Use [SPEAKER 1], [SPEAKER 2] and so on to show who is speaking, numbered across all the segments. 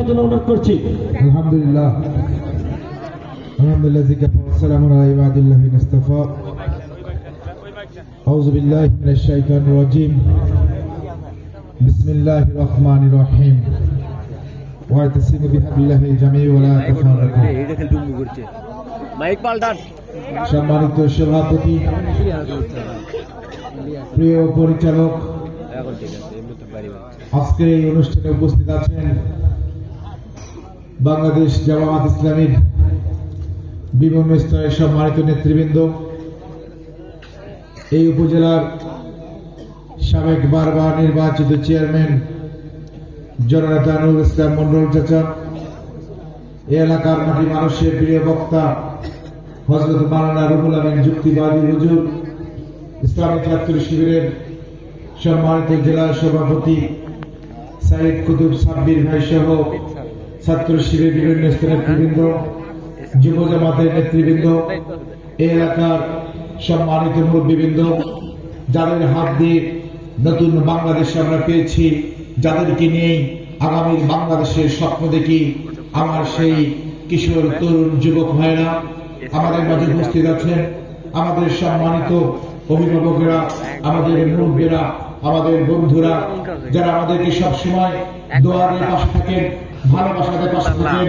[SPEAKER 1] অনুরোধ করছি।
[SPEAKER 2] আলহামদুলিল্লাহ আলহামদুলিল্লাহ জিকাফা ওয়াসসালামু আলা ইবাদিল্লাহি মুস্তাফা আউযু বিল্লাহি মিনাশ শাইতানির রাজীম বিসমিল্লাহির রহমানির রহিম ওয়াতাসিমু বিহাবিল্লাহি জামিউ ওয়া লা তাফাররাকু।
[SPEAKER 3] এটা খেল ডুবু করছে মাইক পাল্টান।
[SPEAKER 2] সম্মানিত সভাপতি, প্রিয় পরিচালক, আজকের এই অনুষ্ঠানে উপস্থিত আছেন বাংলাদেশ জামায়াত ইসলামীর বিভিন্ন স্তরের সম্মানিত নেতৃবৃন্দ, এই উপজেলার সাবেক বারবার নির্বাচিত চেয়ারম্যান জননেতা নুরুল ইসলাম মন্ডল চাচা, এই এলাকার মাটি মানুষের প্রিয় বক্তা হযরত মাওলানা রুহুল আমিন যুক্তিবাদী হুজুর, ইসলামী ছাত্র শিবিরের সম্মানিত জেলা সভাপতি সাইদ কুতুব সাব্বির ভাই সহ ছাত্র শিবিরের বিভিন্ন স্তরের নেতৃবৃন্দ, যুব জামাতের নেতৃবৃন্দ, এই এলাকার সম্মানিত মুরব্বীবৃন্দ, যাদের হাত দিয়ে নতুন বাংলাদেশ আমরা পেয়েছি, যাদেরকে নিয়ে আগামী বাংলাদেশের স্বপ্ন দেখি, আমার সেই কিশোর তরুণ যুবক ভাইরা আমাদের মাঝে উপস্থিত আছেন। আমাদের সম্মানিত অভিভাবকেরা, আমাদের মুরব্বীরা, আমাদের বন্ধুরা, যারা আমাদেরকে সবসময় দোয়ারে পাশে থাকেন, ভালোবাসাতে পাশে থাকেন,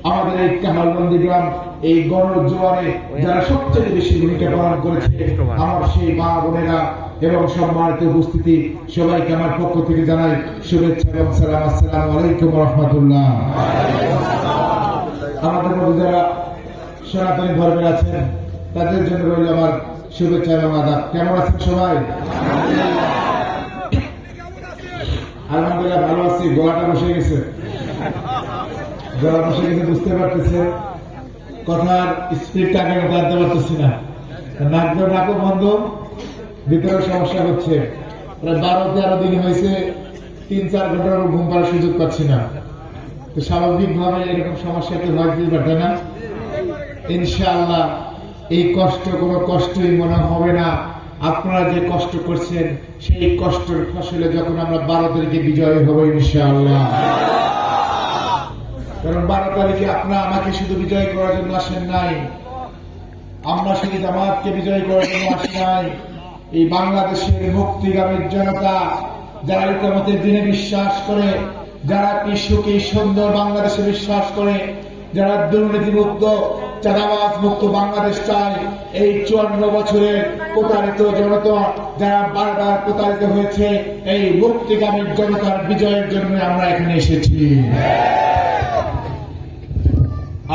[SPEAKER 2] আমাদের এই কামালবন্দি গ্রাম, এই গণজোয়ারে যারা সবচেয়ে বেশি ভূমিকা পালন করেছে, আমার সেই মা বোনেরা এবং সম্মানিত উপস্থিতি, সবাইকে আমার পক্ষ থেকে জানাই শুভেচ্ছা এবং সালাম। আসসালামু আলাইকুম ওয়া রাহমাতুল্লাহ। আমাদের মধ্যে যারা সনাতনী ধর্মের আছেন, তাদের জন্য রইল আমার শুভেচ্ছা এবং আদাব। কেমন আছেন সবাই? আলহামদুলিল্লাহ ভালো আছি। গলাটা বসে গেছে, গলা বসে গেছে, বুঝতে পারতেছে, কথার স্পিডটা আগে জানতে পারতেছি না। নাকও বন্ধ, ভিতরে সমস্যা হচ্ছে। প্রায় 12-13 দিন হয়েছে, 3-4 ঘন্টার ঘুম পাওয়ার সুযোগ পাচ্ছি না। তো স্বাভাবিকভাবে এরকম সমস্যা তো লাগতেই পারবে না। ইনশাআল্লাহ এই কষ্ট কোনো কষ্টই মনে হবে না। আপনারা যে কষ্ট করছেন, সেই কষ্টের ফসলে যখন আমরা 12 তারিখে বিজয় হব ইনশাআল্লাহ। কারণ 12 তারিখে আপনারা আমাকে শুধু বিজয় করার জন্য আসেন নাই, আমরা শুধু জামাতকে বিজয় করার জন্য আসি নাই। এই বাংলাদেশের মুক্তিগামী জনতা, যারা ইতিমধ্যে দিনে বিশ্বাস করে, যারা কি সুখী সুন্দর বাংলাদেশে বিশ্বাস করে, যারা দুর্নীতিমুক্ত চাঁদাবাজ মুক্ত বাংলাদেশ চায়, এই 54 বছরের প্রতারিত জনতা যারা বারবার প্রতারিত হয়েছে, এই মুক্তিগামী জনতার বিজয়ের জন্য আমরা এখানে এসেছি।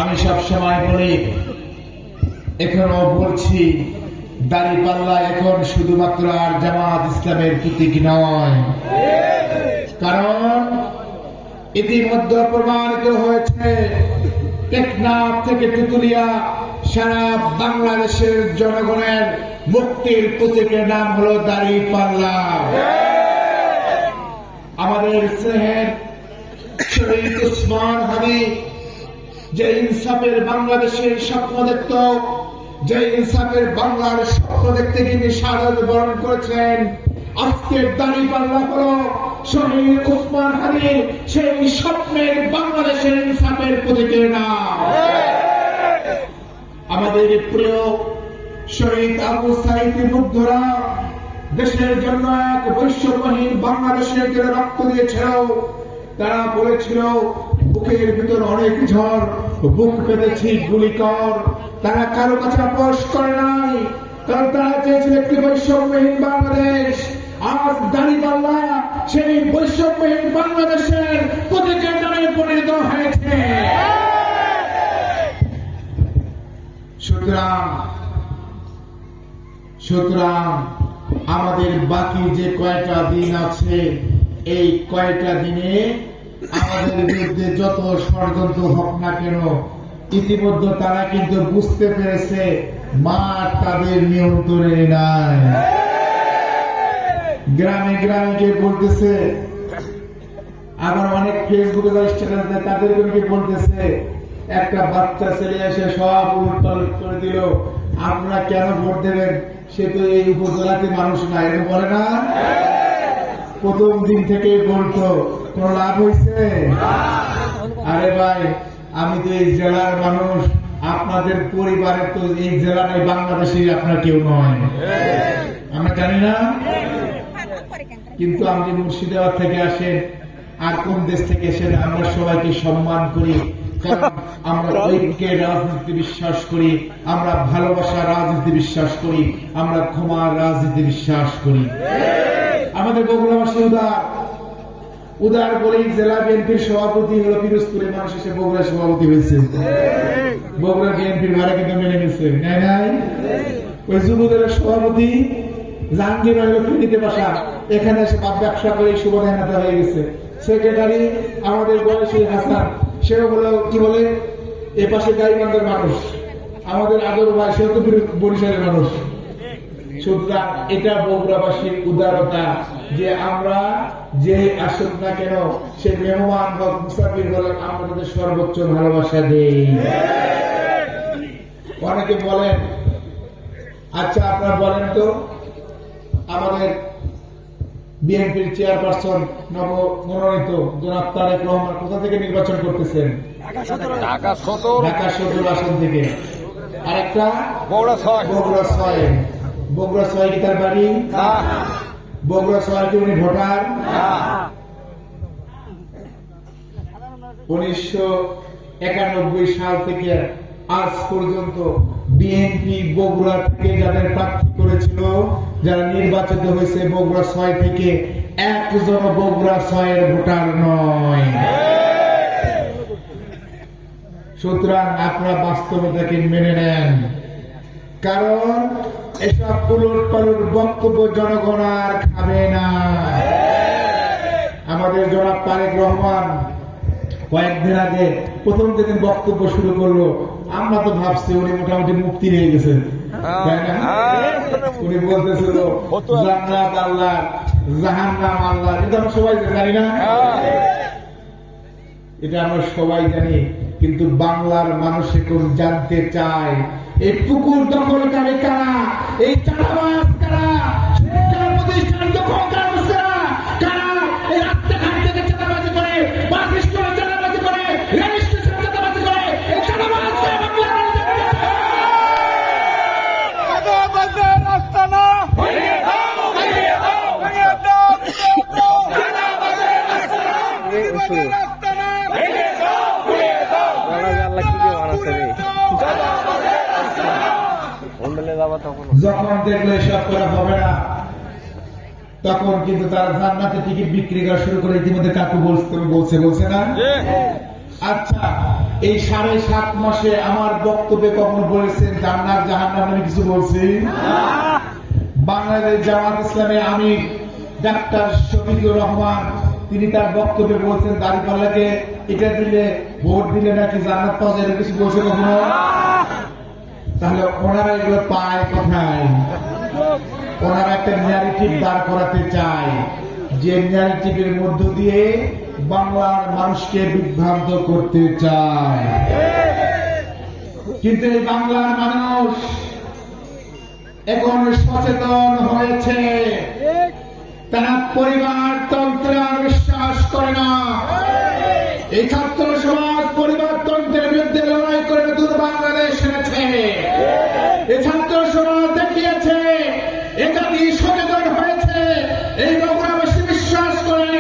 [SPEAKER 2] আমি সব সময় বলি, এখনো বলছি, দাঁড়িপাল্লা এখন শুধুমাত্র আর জামাত ইসলামের প্রতীক নয়। কারণ ইতিমধ্যে প্রমাণিত হয়েছে, টেকনাফ থেকে তেতুলিয়া সারা বাংলাদেশের জনগণের মুক্তির প্রতীকের নাম হলো দাঁড়িপাল্লা। আমাদের স্নেহের শহীদ উসমান হাদি যে ইনসাফের বাংলাদেশের স্বপ্ন দেখত, যে ইনসাফের বাংলার স্বপ্ন দেখতে তিনি শাহাদাত বরণ করেছেন, আজকের দাঁড়িপাল্লা হলো শহীদ উসমান হাদির সেই স্বপ্নের বাংলাদেশের ইনসাফের প্রতীকের নাম। আমাদের প্রিয় শহীদ আবু সাঈদ মুগ্ধরা দেশের জন্য এক বৈষম্যহীন বাংলাদেশের জন্য রক্ত দিয়েছিল। তারা বলেছিল, বুকের ভিতর অনেক ঝড়, বুক পেতেছি গুলি কর। তারা কারো কাছে আপোষ করে নাই, কারণ তারা চেয়েছিল একটি বৈষম্যহীন বাংলাদেশ। আজ দাঁড়িপাল্লা সেই বৈষম্যহীন বাংলাদেশের প্রতীকের নামে পরিণত হয়েছে। সুতরাং আমাদের বাকি যে কয়টা দিন আছে, এই কয়টা দিনে আমাদের বিরুদ্ধে যত ষড়যন্ত্র হোক না কেন, ইতিমধ্যে তারা কিন্তু বুঝতে পেরেছে মাঠ তাদের নিয়ন্ত্রণে নাই। গ্রামে গ্রামে কে বলতেছে, আবার অনেক ফেসবুকে স্ট্যাটাস দেয়, তাদেরকে বলতেছে, একটা বাচ্চা ছেলে এসে সব উলটপালট করে দিল, আপনারা কেন ভোট দেবেন? সে তো এই উপজেলাতে মানুষ না, এরকম বলে না? প্রথম দিন থেকে বলতো, কোন লাভ হয়েছে? ভাই, আমি তো এই জেলার মানুষ, আপনাদের পরিবারের তো এই জেলা নেই, বাংলাদেশে আপনার কেউ নয়, আমরা জানি না। কিন্তু আপনি মুর্শিদাবাদ থেকে আসেন আর কোন দেশ থেকে এসেন, আমরা সবাইকে সম্মান করি, কারণ আমরা ঐক্যের রাজনীতি বিশ্বাস করি, আমরা ভালোবাসার রাজনীতি বিশ্বাস করি, আমরা ক্ষমার রাজনীতি বিশ্বাস করি। আমাদের বগুড়াবাসী উদার বলেই জেলা বিএনপির সভাপতি হলো পিরোজপুরের মানুষ এসে বগুড়া সভাপতি হয়েছে। বগুড়া বিএনপির ভাড়া কিন্তু মেনে নিচ্ছে, নাই ওই যুবদলের সভাপতি জাহাঙ্গীর হলো ফিরিতে বাসা, এখানে এসে ব্যবসা করে সুবর্ণ নেতা হয়ে গেছে। সেক্রেটারি আমাদের বয়সী হাসান, সেও হলো কি বলে এ পাশে গাইবান্ধার মানুষ, আমাদের আদর ভাই, সেও তো বরিশালের মানুষ। সুতরাং এটা বগুড়াবাসীর উদারতা যে আমরা যে আসুক না কেন, সে মেহমান হোক মুসাফির হল, আমরা তাদের সর্বোচ্চ ভালোবাসা দেই। অনেকে বলেন, আচ্ছা আপনারা বলেন তো, আমাদের বিএনপির চেয়ারপারসন নবমনোনীত জনাব তারেক রহমান কোথা থেকে নির্বাচন করতেছেন? ঢাকা ১৭ আসন থেকে। আরেকটা বগুড়া ৬। বগুড়া ৬ কি তার বাড়ি? বগুড়া ৬ কি উনি ভোটার? ১৯৯১ সাল থেকে আজ পর্যন্ত বিএনপি বগুড়া থেকে যাদের প্রার্থী করেছিল, যারা নির্বাচিত হয়েছে বগুড়া ৬ থেকে, একজন বগুড়া ৬-এর ভোটার নয়। সুতরাং আপনারা বাস্তবতাকে মেনে নেন, কারণ এসব উলট পালট বক্তব্য জনগণ আর খাবে না। আমাদের জনাব তারেক রহমান কয়েকদিন আগে প্রথম যেদিন বক্তব্য শুরু করলো, আমরা তো ভাবছি উনি মোটামুটি মুক্তি নিয়ে গেছেন, তাই না? উনি বলতেছিল জান্নাত আল্লাহ, জাহান্নাম আল্লাহ, এটা আমরা সবাই জানি না? এটা আমরা সবাই জানি, কিন্তু বাংলার মানুষ এখন জানতে চায় এই পুকুর দখলকারী কারা, এই চাঁদাবাজ কারা, শিক্ষা প্রতিষ্ঠান দখলকারী কারা, এই রাস্তাঘাট থেকে চাঁদাবাজি করে, বাস স্ট্যান্ডে চাঁদাবাজি করে, রেল স্টেশনে চাঁদাবাজি করে, এই চাঁদাবাজ কারা?
[SPEAKER 1] চাঁদাবাজের রাস্তা না, ভেঙে দাও, ভেঙে দাও, ভেঙে দাও, চাঁদাবাজের রাস্তা না, চাঁদাবাজের রাস্তা না, ভেঙে দাও, ভেঙে দাও,
[SPEAKER 3] আল্লাহ কি দিয়ে বানাচ্ছে রে।
[SPEAKER 1] চাঁদাবাজের রাস্তা না।
[SPEAKER 3] যখন
[SPEAKER 2] যখন দেখলো এসব করা হবে না, তখন কিন্তু তারা জান্নাতে টিকিট বিক্রি করা শুরু করে। ইতিমধ্যে কাকু বলছে না? আচ্ছা, এই ৭.৫ মাসে আমার বক্তব্যে কখনো বলেছেন জান্নাত জাহান্নাম আমি কিছু বলছি? বাংলাদেশ জামাত ইসলামে আমি ডাক্তার শফিকুর রহমান, তিনি তার বক্তব্যে বলছেন দাঁড়িপাল্লাকে এটা দিলে, ভোট দিলে নাকি জান্নাত পাওয়া যায়, কিছু বলছে কখনো? তাহলে ওনারা এগুলো পায় কোথায়? ওনারা একটা ন্যারেটিভ দাঁড় করাতে চায়, যে ন্যারেটিভের মধ্য দিয়ে বাংলার মানুষকে বিভ্রান্ত করতে চায়। কিন্তু এই বাংলার মানুষ এখন সচেতন হয়েছে, তারা পরিবারতন্ত্রে আর বিশ্বাস করে না। এই ছাত্র সমাজ পরিবারতন্ত্রের বিরুদ্ধে লড়াই করে নতুন বাংলাদেশ এনেছে। এই ছাত্র সমাজ দেখিয়েছে এ জাতি সচেতন হয়েছে। এই বগুড়াবাসী বিশ্বাস করে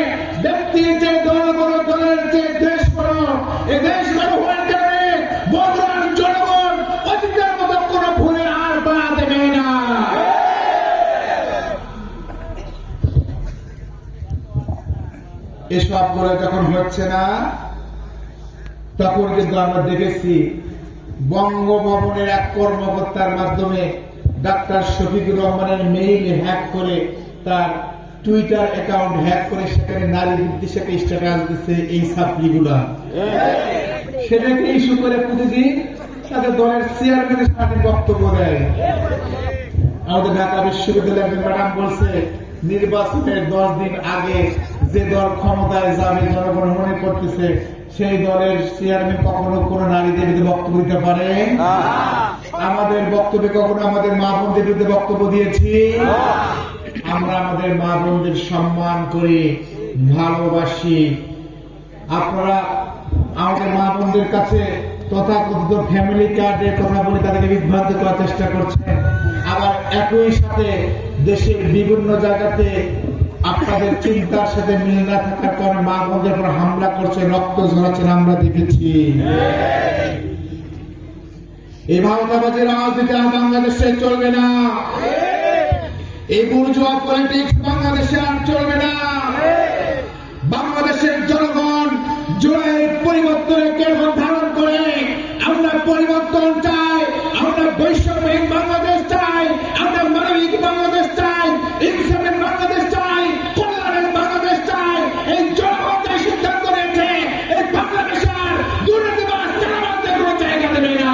[SPEAKER 2] ব্যক্তির যে দল বড়, দলের যে দেশ বড়, এই দেশ বড় হওয়ার কারণে বগুড়ার জনগণ অতীতের মতো কোন ভুলে আর পা দেবে না। এসব করে যখন হচ্ছে না, তখন কিন্তু আমরা দেখেছি বঙ্গভবনের এক কর্মকর্তার মাধ্যমে ডাক্তার শফিকুর রহমানের মেইল হ্যাক করে, তার টুইটার অ্যাকাউন্ট হ্যাক করে সেখানে নারী বিদ্বেষী স্ট্যাটাস দিচ্ছে এই ছাত্রীগুলা। সেটাকে ইস্যু করে প্রতিদিন তাদের দলের চেয়ারম্যানের সাথে বক্তব্য দেয়। আমাদের ঢাকা বিশ্ববিদ্যালয়ের একজন ম্যাডাম বলছে, নির্বাচনের 10 দিন আগে যে দল ক্ষমতায় যাবে জনগণ মনে করতেছে, সেই দলের চেয়ারম্যান কখনো কোন নারীদের বিরুদ্ধে বক্তব্য দিতে পারে? আমাদের বক্তব্যে কখনো আমাদের মা বোনদের বিরুদ্ধে বক্তব্য দিয়েছি? আমরা আমাদের মা বোনদের সম্মান করি, ভালোবাসি। আপনারা আমাদের মা মানুষদের কাছে তথাকথিত ফ্যামিলি কার্ডের কথা বলে তাদেরকে বিভ্রান্ত করার চেষ্টা করছেন, আবার একই সাথে দেশের বিভিন্ন জায়গাতে আপনাদের চিন্তার সাথে মিল না থাকার কারণে মা বোনদের উপর হামলা করছে, রক্ত ঝরাচ্ছেন, আমরা দেখেছি। এই ভারতাবাজের রাজনীতি আর বাংলাদেশে চলবে না। এই বুর্জোয়া পলিটিক্স বাংলাদেশে আর চলবে না। বাংলাদেশের জনগণ জুলাইয়ের পরিবর্তনের কেন্দ্র ধারণ করে আমরা পরিবর্তন চাই, আমরা বৈষম্যহীন বাংলাদেশ চাই, আমরা মানবিক বাংলাদেশ চাই, ইনসাফের বাংলাদেশ চাই, কল্যাণের বাংলাদেশ চাই। এই জনগণ যে সিদ্ধান্ত নিয়েছে, এই বাংলাদেশের দুর্নীতিবাজ চালাবাজদের কোনো জায়গা দেবে না।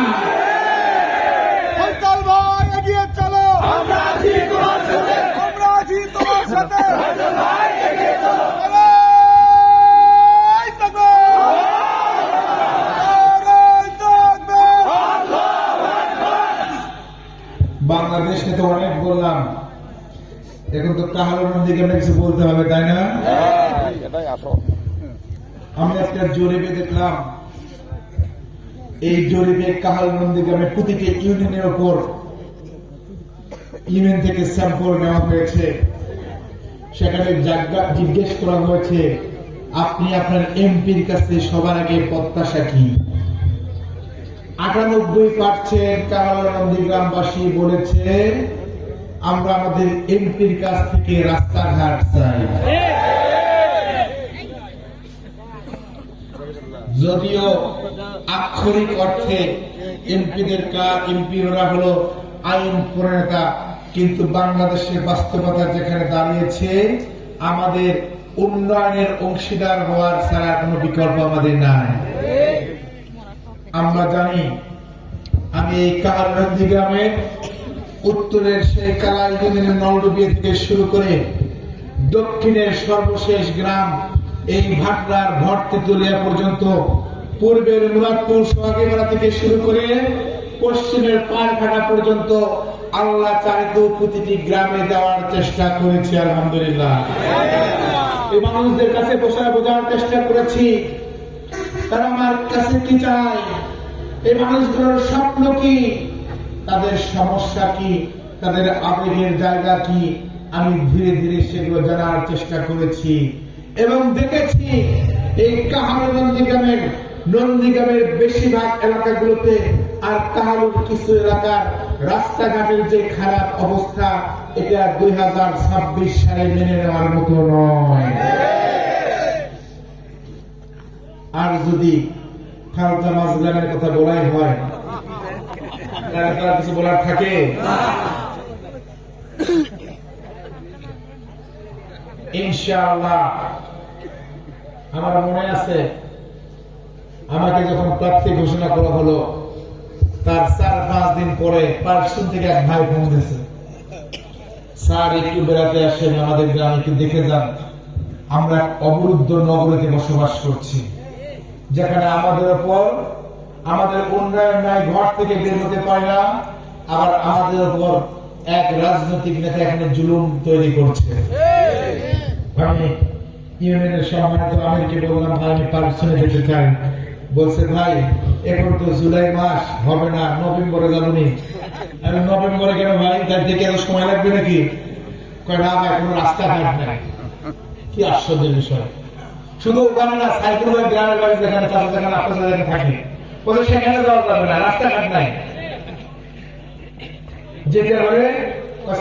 [SPEAKER 1] হরতাল ভাই এগিয়ে চলো, আমরা আছি তোমার সাথে, আমরা আছি তোমার সাথে। হরতাল ভাই এগিয়ে চলো, লড়াই থাকবে, লড়াই থাকবে।
[SPEAKER 2] বাংলাদেশ নিয়ে তো অনেক বললাম, এখন তো কাহালুর দিকে কিছু বলতে হবে, তাই না?
[SPEAKER 3] এটাই আসো।
[SPEAKER 2] আমি একটা জরিপে দেখলাম, এই জরিপে কাহালুর গ্রামে প্রতিটি ইউনিয়নের উপর ইউনিয়ন থেকে স্যাম্পল নেওয়া হয়েছে। সেখানে জিজ্ঞেস করা হয়েছে, আপনি আপনার এমপির কাছে সবার আগে প্রত্যাশা কি? 98% কাহালুর গ্রামবাসী বলেছে, আমরা আমাদের এমপির কাছ থেকে রাস্তাঘাট চাই। যদিও আক্ষরিক অর্থে এমপিদের কাজ, এমপিরা হলো আইন প্রণেতা, কিন্তু বাংলাদেশের বাস্তবতা যেখানে দাঁড়িয়েছে, আমাদের উন্নয়নের অংশীদার হওয়ার ছাড়া কোনো বিকল্প আমাদের নাই। আমরা জানি, আমি এই কাহালনন্দী গ্রামের উত্তরের সেই কালাই ইউনিয়নের নলডুবিয়া থেকে শুরু করে দক্ষিণের সর্বশেষ গ্রাম এই ভাটলার ভট্টিতুলিয়া পর্যন্ত, পূর্বের মুরাদপুর সোহাগীপাড়া থেকে শুরু করে পশ্চিমের পারঘাটা পর্যন্ত আল্লাহ চারিত প্রতিটি গ্রামে যাওয়ার চেষ্টা করেছি। আলহামদুলিল্লাহ, এই মানুষদের কাছে বোঝার চেষ্টা করেছি, তারা আমার কাছে কি চায়, এই মানুষগুলোর স্বপ্ন কি, তাদের সমস্যা কি, তাদের আবেগের জায়গা কি। আমি ধীরে ধীরে সেগুলো জানার চেষ্টা করেছি এবং দেখেছি এই কাহালু নন্দীগ্রামের বেশিরভাগ এলাকাগুলোতে আর কাহালুর কিছু এলাকার রাস্তাঘাটের যে খারাপ অবস্থা, এটা 2026 সালে মেনে নেওয়ার মতো নয়। আর যদি খালতা মাজলামের কথা বলাই হয়, কিছু বলার থাকে? ইনশাআল্লাহ আমার মনে আছে, আমাকে যখন প্রার্থী ঘোষণা করা হলো, তার 4-5 দিন পরে পার্সন থেকে এক ভাই ফোন দিয়েছে, স্যার একটু বেড়াতে আসেন আমাদের গ্রামে, একটু দেখে যান। আমরা অবরুদ্ধ নগরীতে বসবাস করছি, যেখানে আমাদের উপর আমাদের উন্নয়ন নাই, ঘর থেকে বের হতে পারে না, আবার আমাদের উপর এক রাজনৈতিক নেতা এখানে জুলুম তৈরি করছে। আমি ইউনিয়নের সম্মানিত আমিরকে বললাম, ভাই আমি পার্সনে যেতে চাই। বলছে, ভাই এখন তো জুলাই মাস, হবে না, নভেম্বরে যাবনি। আমি নভেম্বরে কেন ভাই, তার থেকে এত সময় লাগবে নাকি? কয় না ভাই, কোনো রাস্তাঘাট নাই। কি আশ্চর্যের বিষয়! শুধু ওখানে না, সাইকেল হয়ে গ্রামের বাড়ি যেখানে চাষা যেখানে আপনার যেখানে থাকে, বলে সেখানে যাওয়া যাবে না, রাস্তাঘাট নাই। যেতে হলে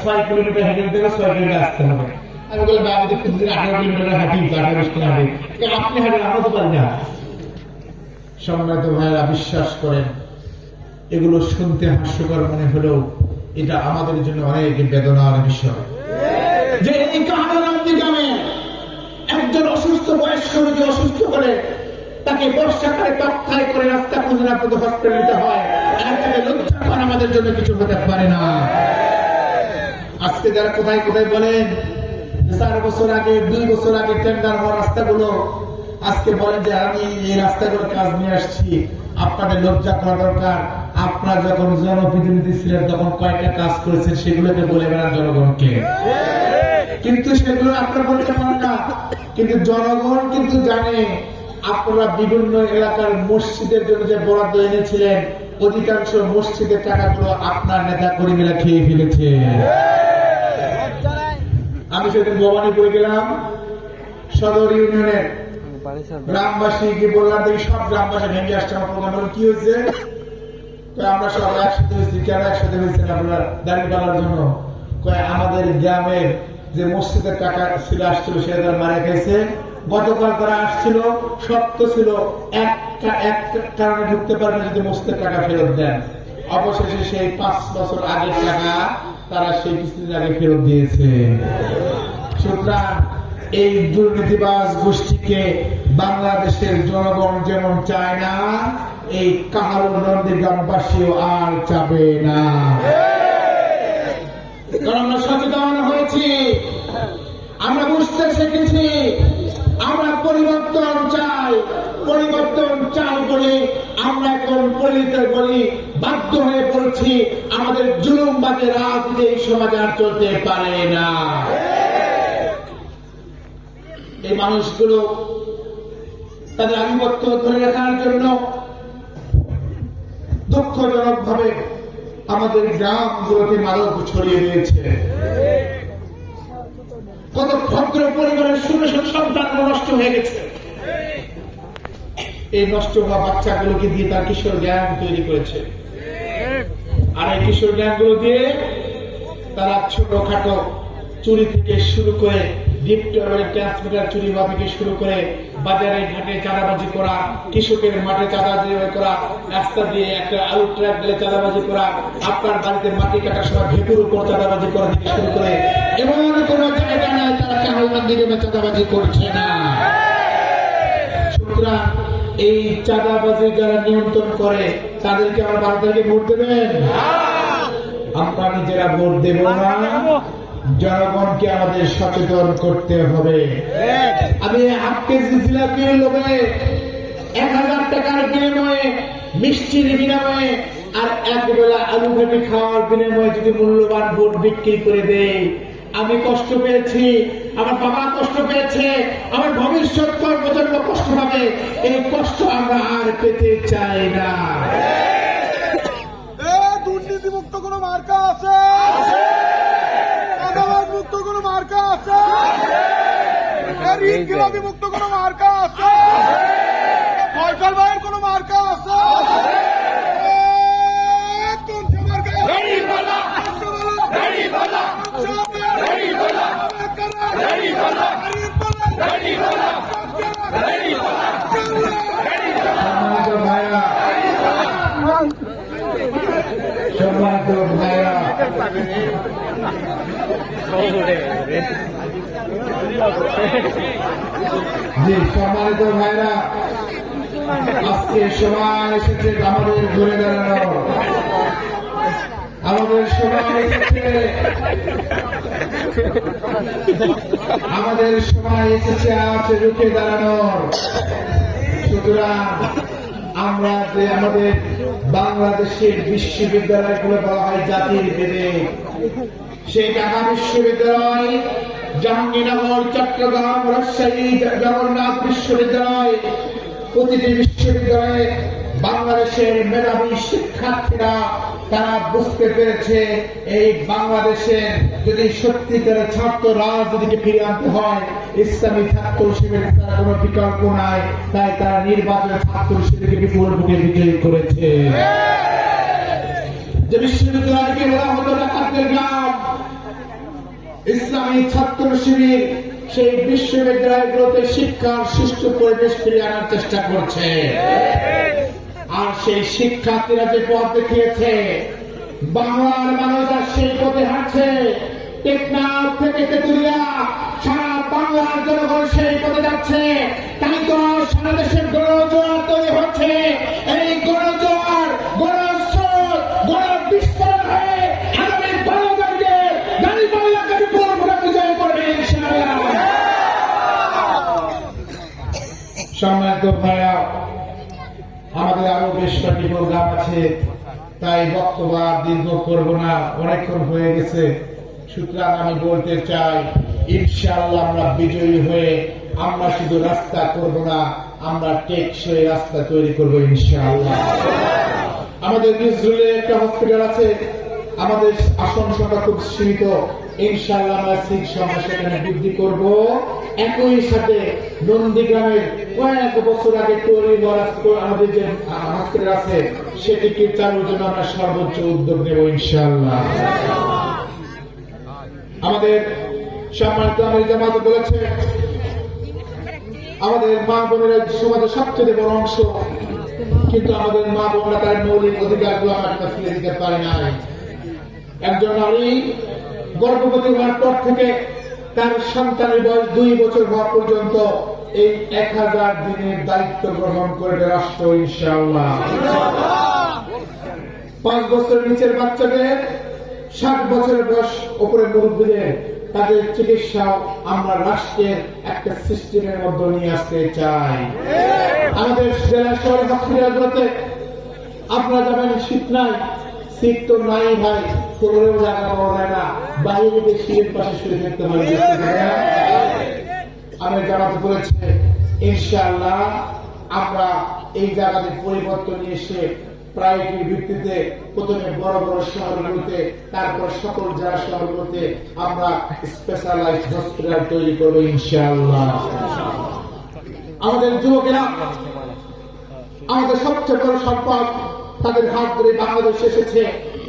[SPEAKER 2] 6 কিলোমিটার হেঁটে থেকে 6 কিলোমিটার আসতে হবে। আমি বললাম, আমি তো প্রতিদিন 18 কিলোমিটার হাঁটি, 18 কিলোমিটার হাঁটি, আপনি হাঁটেন, আমরা তো পারি না। সম্মানিত ভাইয়েরা, বিশ্বাস করেন, এগুলো শুনতে হাস্যকর মনে হলেও এটা আমাদের জন্য অনেক বেদনার বিষয় যে এই কাহালনন্দী গ্রামে একজন অসুস্থ বয়স্ক রোগী অসুস্থ করে তাকে বর্ষাকালে তৎকালে করে রাস্তা খুঁজে না পেতে হসপিটালে নিতে হয়। লজ্জাকর আমাদের জন্য কিছু হতে পারে না। আজকে যারা কোথায় কোথায় বলেন 4 বছর আগে 2 বছর আগে টেন্ডার হওয়া রাস্তাগুলো, আজকে বলেন যে আমি এই রাস্তাগুলোর কাজ নিয়ে আসছি, আপনাদের লজ্জা করা দরকার। আপনারা যখন জনপ্রতিনিধি ছিলেন তখন কয়টা কাজ করেছেন সেগুলোকে বলে বেড়ান জনগণকে, কিন্তু সেগুলো আপনারা বলতে পারেন না। কিন্তু জনগণ কিন্তু জানে আপনারা বিভিন্ন এলাকার মসজিদের জন্য যে বরাদ্দ এনেছিলেন, অধিকাংশ মসজিদের টাকাগুলো আপনার নেতা কর্মীরা খেয়ে ফেলেছে। আমি সেদিন ভবানীপুরে গেলাম, সদর ইউনিয়নের গ্রামবাসীকে বললাম, দেখি সব গ্রামবাসী ভেঙে আসছে। আমার প্রোগ্রাম কি হয়েছে? আমরা সব একসাথে হয়েছি। কেন একসাথে হয়েছেন আপনার? দাঁড়িয়ে পালার জন্য। আমাদের গ্রামের যে মসজিদের টাকা ছিল আসছিল, সেটা তারা মারা খাইছে। গতকাল তারা আসছিল, সত্য ছিল এক কারণে ঢুকতে পারে না, যদি মসজিদের টাকা ফেরত দেন। অবশেষে সেই 5 বছর আগের টাকা তারা সেই কিছুদিন আগে ফেরত দিয়েছে। সুতরাং এই দুর্নীতিবাজ গোষ্ঠীকে বাংলাদেশের জনগণ যেমন চায় না, এই কাহারুল নন্দীগ্রামবাসীও আর চাবে না। কারণ আমরা সচেতন হয়েছি, আমরা বুঝতে শিখেছি, আমরা পরিবর্তন চাই। পরিবর্তন চাই বলে আমরা এখন বলি বাধ্য হয়ে পড়ছি, আমাদের জুলুমবাজের রাজনীতি এই সমাজে আর চলতে পারে না। এই মানুষগুলো তাদের আধিপত্য ধরে রাখার জন্য দুঃখজনক ভাবে আমাদের গ্রামগুলোতে মাদক ছড়িয়ে দিয়েছে। কত ভদ্র পরিবারের সুন্দর সন্তান নষ্ট হয়ে গেছে। এই নষ্ট হওয়া বাচ্চাগুলোকে দিয়ে তার কিশোর জ্ঞান তৈরি করেছে। আর এই কিশোর জ্ঞানগুলো দিয়ে তারা ছোটখাটো চুরি থেকে শুরু করে ট্রান্সমিটার চুরি হওয়া থেকে শুরু করে বাজারে ঘাটে চাঁদাবাজি করা, কৃষকের মাঠে চাঁদাবাজি করা, রাস্তা দিয়ে একটা আলু ট্রাক গেলে চাঁদাবাজি করা, আপনার বাড়িতে মাটি কাটার সময় ভেপুর উপর চাঁদাবাজি করা থেকে শুরু করে এমন কোন জায়গা নাই তারা কাহালবান্দি নেমে চাঁদাবাজি করছে না। সুতরাং এই চাঁদাবাজি যারা নিয়ন্ত্রণ করে তাদেরকে আমার বাড়িতে ভোট দেবেন? আমরা নিজেরা ভোট দেব না, জনগণকে আমাদের সচেতন করতে হবে। আমি 8 কেজি জিলাপির লোভে 1000 টাকার বিনিময়ে, মিষ্টির বিনিময়ে আর একবেলা আলু ভাজি খাওয়ার বিনিময়ে যদি মূল্যবান ভোট বিক্রি করে দেয়, আমি কষ্ট পেয়েছি, আমার বাবা কষ্ট পেয়েছে, আমার ভবিষ্যৎ প্রজন্ম কষ্ট পাবে। এই কষ্ট আমরা আর পেতে চাই না।
[SPEAKER 1] দুর্নীতিমুক্ত কোন মার্কা আছে? মুক্ত কোন মার্কা আছে? ইনকিলাবি মুক্ত কোন মার্কা আছে? ফয়সাল ভাইয়ের কোন মার্কা আছে?
[SPEAKER 2] সম্মানিত ভাইরা, সম্মানিত ভাইরা, আজকে সময় এসেছে আমাদের ঘুরে দাঁড়ানো। আমাদের সময় এসেছে, আমাদের সময় এসেছে আজ রুখে দাঁড়ানোর। সুতরাং আমরা যে আমাদের বাংলাদেশের বিশ্ববিদ্যালয়গুলো বলা হয় জাতির বিবেক, সেই ঢাকা বিশ্ববিদ্যালয়, জাহাঙ্গীরনগর, চট্টগ্রাম, রাজশাহী, জগন্নাথ বিশ্ববিদ্যালয়, প্রতিটি বিশ্ববিদ্যালয়ে বাংলাদেশের মেধাবী শিক্ষার্থীরা তারা বুঝতে পেরেছে এই বাংলাদেশের যদি সত্যিকারের ছাত্র রাজনীতিকে ফিরে আনতে হয়, ইসলামী ছাত্র শিবিরের তারা কোন বিকল্প নাই। তাই তারা নির্বাচনে ছাত্র শিবিরকে বিপুল ভোটে বিজয়ী করেছে। যে বিশ্ববিদ্যালয়কে বলা হতো ডাকাতের গ্রাম, ইসলামী ছাত্র শিবির সেই বিশ্ববিদ্যালয়গুলোতে শিক্ষার সুষ্ঠু পরিবেশ ফিরিয়ে আনার চেষ্টা করছে। আর সেই শিক্ষার্থীরা যে পথ দেখিয়েছে, বাংলার মানুষ আর সেই পথে হাঁটছে। টেকনাফ থেকে তেতুলিয়া সারা বাংলার জনগণ সেই পথে যাচ্ছে। তাই তো সারা দেশের গণজোয়ার তৈরি হচ্ছে। এই গণজোয়ার, গণস্রোত, গণবিস্ফোরণ হয়ে আগামী 12 তারিখে দাঁড়িপাল্লাকে বিপুল ভোটে বিজয় করবে ইনশাআল্লাহ। সম্মানিত ভাইরা, আমাদের আরো বেশ কয়েকটি প্রোগ্রাম আছে, তাই বক্তব্য দীর্ঘ করব না, অনেকক্ষণ হয়ে গেছে। সুতরাং আমি বলতে চাই, ইনশাআল্লাহ আমরা বিজয়ী হয়ে আমরা শুধু রাস্তা করব না, আমরা টেকসই রাস্তা তৈরি করবো ইনশাআল্লাহ। আমাদের নজরুলে একটা হসপিটাল আছে, আমাদের আসন সংখ্যা খুব সীমিত, ইনশাআল্লাহ আমরা সিট সংখ্যা সেখানে বৃদ্ধি করব। একই সাথে নন্দীগ্রামের কয়েক বছর আগে তৈরি আমাদের যে হসপিটাল আছে সেটিকে চালুর জন্য আমরা সর্বোচ্চ উদ্যোগ নেব ইনশাআল্লাহ। আমাদের সম্মানিত আমির জামাত বলেছে আমাদের মা বোনেরা সমাজের সবচেয়ে বড় অংশ, কিন্তু আমাদের মা বোনেরা তার মৌলিক অধিকারগুলো আমরা ফিরে দিতে পারি নাই। একজন নারী গর্ভবতী হওয়ার পর থেকে তার সন্তানের বয়স 2 বছর হওয়া পর্যন্ত এই 1000 দিনের দায়িত্ব গ্রহণ করবে রাষ্ট্র ইনশাআল্লাহ। 5 বছরের নিচের বাচ্চাদের, 60 বছরের বয়স উপরে মুরব্বীদের তাদের চিকিৎসা আমরা রাষ্ট্রের একটা সিস্টেমের মধ্যে নিয়ে আসতে চাই। আমাদের জেলা শহরের হসপিটালগুলোতে আপনারা যাবেন, শীত নাই, শীত তো নাই ভাই, কোনোও জায়গা পাওয়া যায় না, বাইরে গিয়ে শীতের পাশে শুয়ে থাকতে হয়। আমি জানাতে বলেছে ইনশাআল্লাহ আমরা এই জায়গাতে পরিবর্তন নিয়ে এসে প্রায়োরিটির ভিত্তিতে প্রথমে বড় বড় শহরগুলোতে, তারপর সকল জেলা শহরগুলোতে আমরা স্পেশালাইজড হসপিটাল তৈরি করবো ইনশাআল্লাহ। আমাদের যুবকেরা আমাদের সবচেয়ে বড় সম্পদ, তাদের হাত ধরে বাংলাদেশ এসেছে,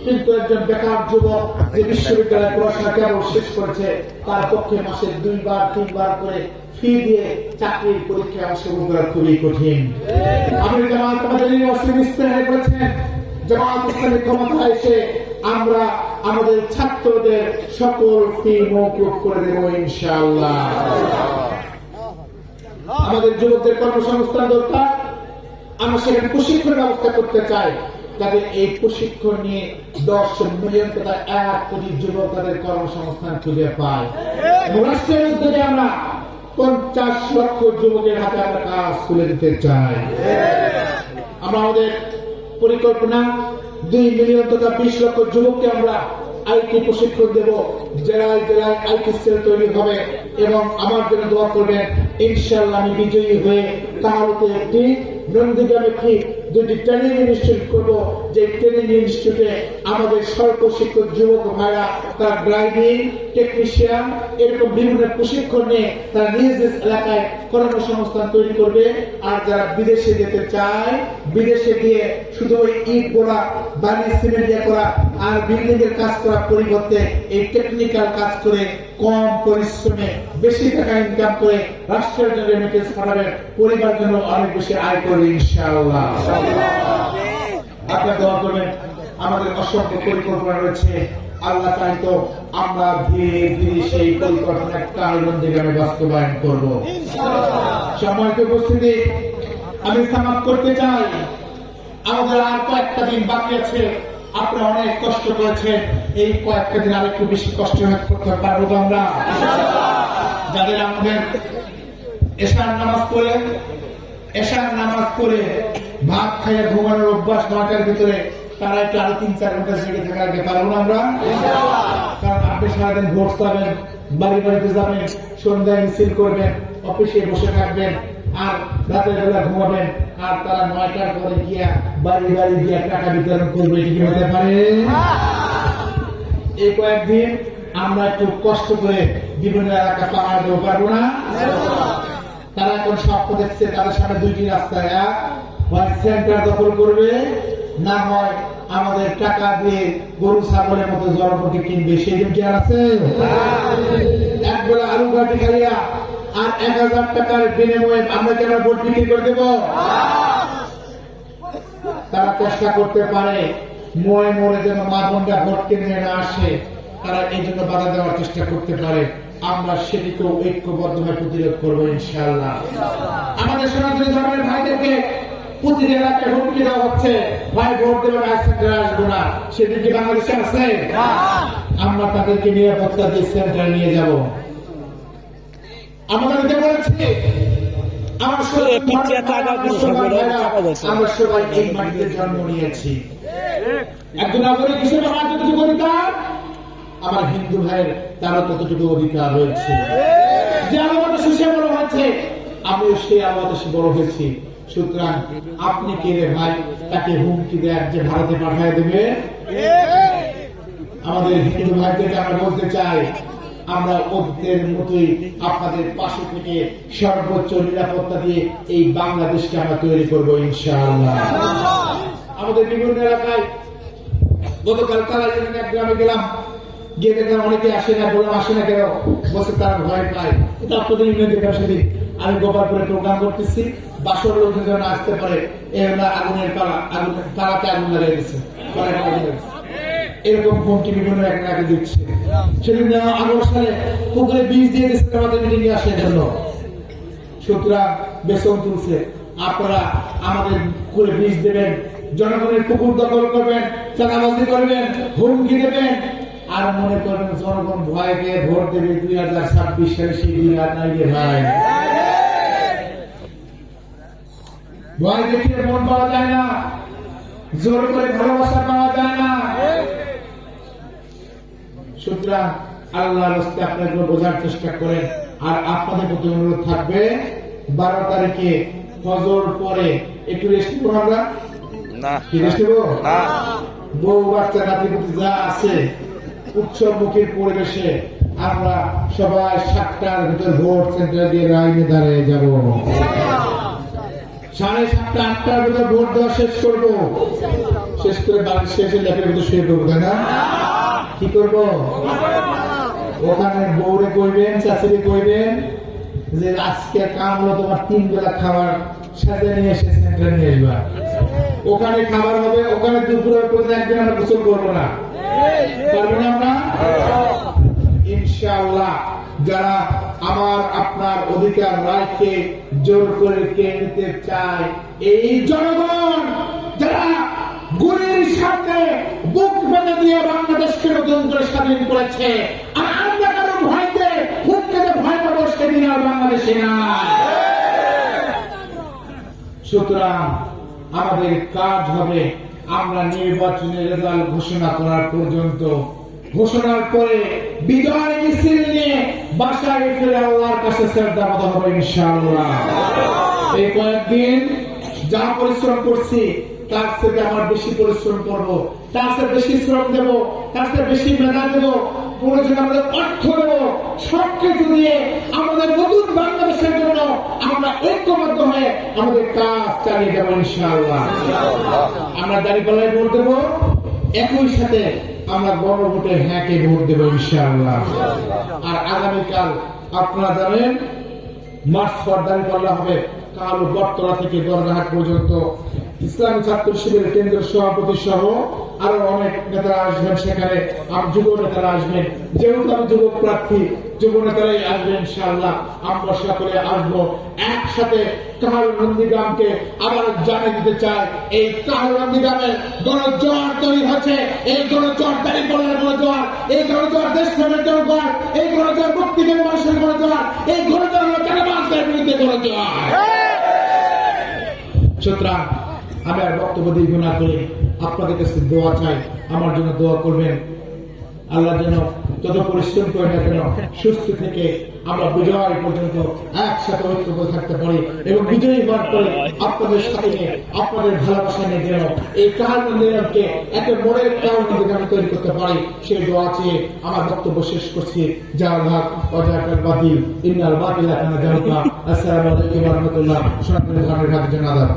[SPEAKER 2] কিন্তু একজন বেকার যুবক যে বিশ্ববিদ্যালয়ে পড়াশোনা কেবল শেষ করেছে তার পক্ষে মাসে 2-3 করে ফি দিয়ে চাকরির পরীক্ষায় অংশগ্রহণ করা খুবই কঠিন। আপনি জামাত আমাদের ইউনিভার্সিটি ইস্তেহার করেছেন, জামাত ইসলামী ক্ষমতায় এসে আমরা আমাদের ছাত্রদের সকল ফি মওকুফ করে দেব ইনশাআল্লাহ। আমাদের যুবকদের কর্মসংস্থান দরকার, আমরা সেখানে প্রশিক্ষণের ব্যবস্থা করতে চাই, যাতে এই প্রশিক্ষণ নিয়ে 10 মিলিয়ন তথা 1 কোটি যুবক তাদের কর্মসংস্থান খুঁজে পায়। রাষ্ট্রের উদ্যোগে আমরা 50 লক্ষ যুবকের হাতে আমরা কাজ তুলে দিতে চাই। আমরা আমাদের পরিকল্পনা 2 মিলিয়ন তথা 20 লক্ষ যুবককে আমরা আইটি প্রশিক্ষণ দেব, জেলায় জেলায় আইটি সেল তৈরি হবে, এবং আমার জন্য দোয়া করবেন ইনশাআল্লাহ আমি বিজয়ী হয়ে তাহলে একটি নন্দীগ্রামে ঠিক 2টি ট্রেনিং ইনস্টিটিউট করবো, যে ট্রেনিং ইনস্টিটিউটে আমাদের স্বল্প শিক্ষক যুবক ভাইরা তার ড্রাইভিং, টেকনিশিয়ান এরকম বিভিন্ন প্রশিক্ষণ নিয়ে তারা নিজ নিজ এলাকায় কর্মসংস্থান তৈরি করবে। আর যারা বিদেশে যেতে চায়, বিদেশে গিয়ে শুধু ওই ইট গোড়া, বালি, সিমেন্ট দিয়ে করা আর বিল্ডিং এর কাজ করার পরিবর্তে এই টেকনিক্যাল কাজ করে কম পরিশ্রমে বেশি টাকা ইনকাম করে রাষ্ট্রের জন্য রেমিটেন্স পাঠাবেন, পরিবার জন্য অনেক বেশি আয় করবে ইনশাআল্লাহ। আপনারা দোয়া করবেন। আমাদের অসংখ্য পরিকল্পনা রয়েছে, আল্লাহ চাইতো আমরা ধীরে ধীরে সেই পরিকল্পনা নন্দীগ্রামে বাস্তবায়ন করব। সম্মানিত উপস্থিতি, আমি সমাপ্ত করতে চাই, আমাদের আর কয়েকটা দিন বাকি আছে। আপনারা অনেক কষ্ট করেছেন, এই কয়েকটা দিন আরেকটু বেশি কষ্ট করতে পারবো তো আমরা। যাদের আমাদের এশার নামাজ পড়ে ভাত খাইয়ে ঘুমানোর অভ্যাস 9টার ভিতরে, তারা একটু আরো 3-4 ঘন্টা জেগে থাকা আগে পারবো না আমরা। কারণ আপনি সারাদিন ভোট পাবেন, বাড়ি বাড়িতে যাবেন, সন্ধ্যায় মিছিল করবেন, অফিসে বসে থাকবেন, আর রাতের বেলা ঘুমাবেন, আর তারা 9টার পরে গিয়া বাড়ি বাড়ি গিয়া টাকা বিতরণ করবে, এটি কি হতে পারে? এই কয়েকদিন আমরা একটু কষ্ট করে বিভিন্ন এলাকা পাহাড় দেবো, পারবো না। তারা এখন স্বপ্ন দেখছে তাদের সামনে 2টি রাস্তা, হয় সেন্টার দখল করবে, না হয় আমাদের টাকা দিয়ে গরু ছাগলের মতো জনপতি কিনবে। সেই দিন কি আর আছে? একবেলা আলু ঘাটি খাইয়া আর 1000 টাকার বিনিময়ে আমরা কি আমরা ভোট বিক্রি করে দেব? তারা চেষ্টা করতে পারে মোড়ে যেন মা বোনরা ভোট কেন্দ্রে না আসে, তারা এই জন্য বাধা দেওয়ার চেষ্টা করতে পারে। আমরা সেটিকেও ঐক্যবদ্ধভাবে প্রতিরোধ করবো ইনশাআল্লাহ। আমাদের সনাতনী ধর্মের ভাইদেরকে প্রতিটি এলাকায় হুমকি দেওয়া হচ্ছে, ভাই ভোট দেবেন, সেন্টারে আসবো না। সেদিন কি বাংলাদেশে আছে? আমরা তাদেরকে নিরাপত্তা দিয়ে সেন্টারে নিয়ে যাব। আমাদের বলেছি আমরা সবাই এই মাটিতে জন্ম নিয়েছি। একজন নাগরিক হিসেবে আমার যতটুকু অধিকার, আমার হিন্দু ভাইয়ের তারও ততটুকু অধিকার রয়েছে। যে আমাদের সুশে বলা হয়েছে আমিও সেই আওয়াজে বড় হয়েছি। সুতরাং আপনি কে রে ভাই তাকে হুমকি দেন যে ভারতে পাঠিয়ে দেবে? আমাদের হিন্দু ভাইদেরকে আমরা বলতে চাই, আমরা ওদের মতোই আপনাদের পাশে থেকে সর্বোচ্চ নিরাপত্তা দিয়ে এই বাংলাদেশকে আমরা তৈরি করবো ইনশাআল্লাহ। আমাদের বিভিন্ন এলাকায় গতকাল তারা এক গ্রামে গেলাম, গিয়ে দেখলাম অনেকে আসে না, বললাম আসে না কেন? বসে তারা ভয় পায়। এটা আপনাদের ইউনিয়ন দেখলাম সেদিন আমি গোপালপুরে প্রোগ্রাম করতেছি, বাসর লোকজন যেন আসতে পারে আগুনের তালাতে আগুন লাগিয়ে দিচ্ছে, এরকম হুমকি বিভিন্ন এলাকাকে দিচ্ছে। সেদিন আগস্ট সালে পুকুরে বীজ দিয়ে দিচ্ছে আমাদের মিটিং এ আসার জন্য। সুতরাং বেতন তুলছে, আপনারা আমাদের পুকুরে বীজ দেবেন, জনগণের পুকুর দখল করবেন, চাঁদাবাজি করবেন, হুমকি দেবেন, আর মনে করবেন জনগণ ভয় পেয়ে ভোট দেবে 2026 সালে। সেই দিন আর নাই রে ভাই। ভয় দেখিয়ে মন পাওয়া যায় না, জোর করে ভালোবাসা পাওয়া যায় না। সুতরাং আল্লাহর রাস্তায় আপনারা বোঝার চেষ্টা করেন। আর আপনাদের প্রতি অনুরোধ থাকবে, 12 তারিখে ফজর পরে একটু রেস্ট নেবো। আমরা কি রেস্ট নেবো? বউ বাচ্চা নাতিপুতি যা আছে উৎসবমুখীর পরিবেশে আমরা সবাই 7টার ভিতর ভোট সেন্টার দিয়ে লাইনে দাঁড়িয়ে যাব। 7:30 8টার ভিতর ভোট দেওয়া শেষ করবো। শেষ করে বাড়ির শেষে লেখের ভিতর শুয়ে করবো, তাই না? কি করবো? ওখানে বউরে কইবেন, চাষিরে কইবেন যে আজকে কাম হলো তোমার 3 বেলা খাবার সাজে নিয়ে এসে সেন্টারে নিয়ে আসবা। ওখানে খাবার হবে, ওখানে দুপুরের পর একদিন আমরা গোসল করবো না, পারবো না আমরা ইনশাআল্লাহ। যারা আমার আপনার অধিকার রায়কে জোর করে কেড়ে নিতে চায়, এই জনগণ যারা গুলির সামনে বুক বেঁধে দিয়ে বাংলাদেশকে নতুন করে স্বাধীন করেছে, আর আমরা কারো ভয়তে হুমকে ভয় পাবো, সেদিন আর বাংলাদেশে না। সুতরাং আমাদের কাজ হবে আমরা নির্বাচনের রেজাল্ট ঘোষণা করার পর্যন্ত, ঘোষণার পরে বিজয় মিছিল নিয়ে বাসায় ফিরে আল্লাহর কাছে শ্রদ্ধা মতো হবে ইনশাআল্লাহ। এই কয়েকদিন যা পরিশ্রম করছি তার থেকে আমার বেশি পরিশ্রম করবো, তার সাথে বেশি শ্রম দেবো, তার সাথে বেশি মেধা দেবো, প্রয়োজনে আমাদের অর্থ দেবো। সবকিছু দিয়ে আমাদের নতুন বাংলাদেশের জন্য আমরা ঐক্যবদ্ধ হয়ে আমাদের কাজ চালিয়ে যাবো ইনশাআল্লাহ। আমরা দাঁড়িপাল্লায় ভোট দেবো, একই সাথে আমরা গণভোটে হ্যাঁকে ভোট দেবো ইনশাআল্লাহ। আর আগামীকাল আপনারা জানেন মার্চ ফর দাঁড়িপাল্লা হবে, কাল বটতলা থেকে দরগাহাট পর্যন্ত। ইসলামী ছাত্র শিবিরের কেন্দ্রীয় সভাপতি সহ আরো অনেক নেতারা আসবেন সেখানে, যুব নেতারা আসবেন। যেহেতু আমি যুবক প্রার্থী, যুব নেতারাই আসবেন ইনশাআল্লাহ। আমরা সকলে আসবো একসাথে। কাহালুনন্দীগ্রামকে আবার জানিয়ে দিতে চাই, এই কাহালুনন্দীগ্রামের গণজোয়ার তৈরি হচ্ছে। এই গণজোয়ার দাঁড়িপাল্লার গণজোয়ার, এই গণজোয়ার দেশপ্রেমের গণজোয়ার, এই গণজোয়ার মুক্তিদের মানুষের গণজোয়ার, এই গণজোয়ার হলো চাঁদাবাজদের বিরুদ্ধে গণজোয়ার। সুতরাং আমি আর বক্তব্য দীর্ঘ না করে আপনাদের কাছে দোয়া চাই, আমার জন্য দোয়া করবেন। আল্লাহ যেন যত পরিশ্রম করে না কেন সুস্থ থেকে আমরা বিজয় পর্যন্ত একসাথে ঐক্য থাকতে পারি, এবং বিজয়ী হওয়ার পরে আপনাদের সাথে নিয়ে আপনাদের ভালোবাসা নিয়ে যেন এই কাহালুনন্দীগ্রামকে একটা মনের কাহালুনন্দীগ্রাম তৈরি করতে পারি, সেই দোয়া চেয়ে আমার বক্তব্য শেষ করছি। জাল হক অজাকাল বাতিল ইন্নাল বাতিলা কানা জাহুকা। আসসালামু আলাইকুম ওয়া রাহমাতুল্লাহ। সনাতন ধর্মের ভাগের জন্য আদাব।